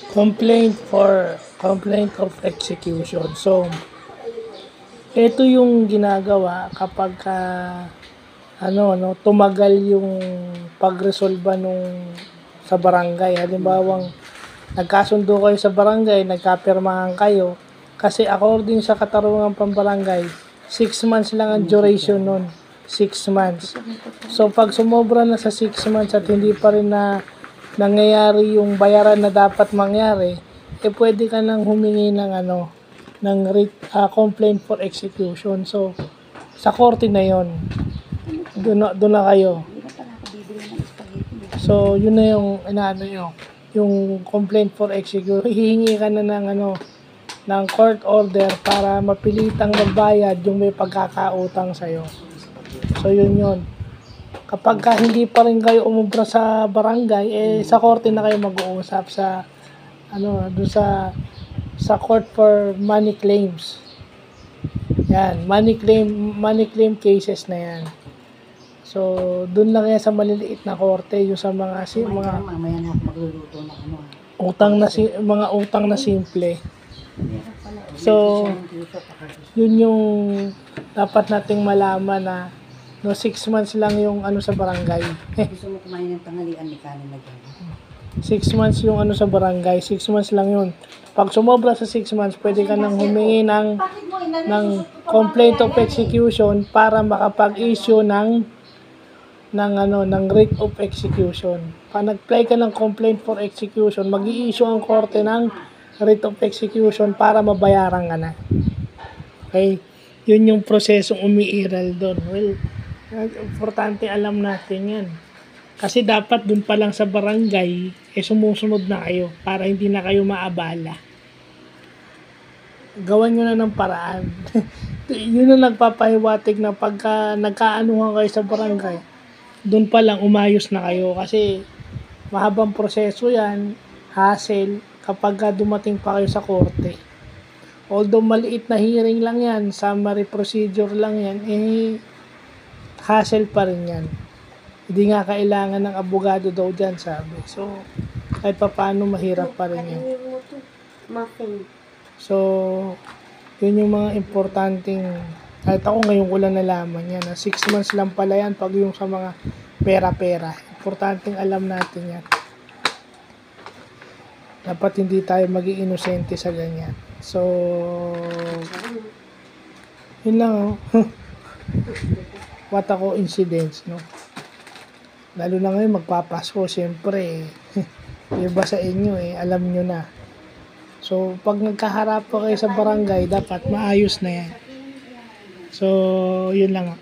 Complaint of execution. So, ito yung ginagawa kapag tumagal yung pagresolba nung sa barangay. Halimbawang nagkasundo kayo sa barangay, nagkapirmahan kayo, kasi according sa katarungan pambarangay, 6 months lang ang duration nun. 6 months. So, pag sumobra na sa 6 months at hindi pa rin na nangyayari yung bayaran na dapat mangyari, pwede ka nang humingi ng complaint for execution. So, sa korte na yon, doon na kayo. So, yun na yung yung complaint for execution. Hihingi ka na ng court order para mapilitang magbayad yung may pagkakautang sa'yo. So, yun. Kapag hindi pa rin kayo umubra sa barangay, sa korte na kayo mag-uusap doon sa court for money claims. Yan, money claim cases na yan. So, doon lang yan sa maliliit na korte, yung sa mga mamaya na ako magluluto ng mga utang na simple. So, yun yung dapat nating malaman na 6 months lang yung sa barangay. Gusto mo kumain ng tanghalian, may kanin na dyan. 6 months yung sa barangay, 6 months lang yun. Pag sumobra sa 6 months, pwede ka nang humingi ng complaint of execution para makapag-issue ng writ of execution. Pag nag-apply ka ng complaint for execution, mag-i-issue ang korte ng writ of execution para mabayaran ka na. Okay? Yun yung prosesong umiiral doon. Well, importante alam natin yan. Kasi dapat dun pa lang sa barangay, sumusunod na kayo para hindi na kayo maabala. Gawan nyo na ng paraan. Yun ang nagpapahiwatig na pagka nagkaanuhan kayo sa barangay, dun pa lang umayos na kayo. Kasi mahabang proseso yan, hassle, kapag dumating pa kayo sa korte. Although maliit na hearing lang yan, summary procedure lang yan, hassle pa rin yan. Hindi nga kailangan ng abogado daw dyan, sabi. So, kahit pa paano, mahirap pa rin yan. So, yun yung mga importanteng, kahit ako ngayon ko lang nalaman yan, 6 months lang pala yan pag yung sa mga pera-pera. Importanteng alam natin yan. Dapat hindi tayo maging inosente sa ganyan. So, yun lang, what a coincidence, no? Lalo na ngayon magpapasko, siyempre, iba sa inyo alam nyo na. So, pag nagkaharap po kayo sa barangay, dapat maayos na yan. So, yun lang.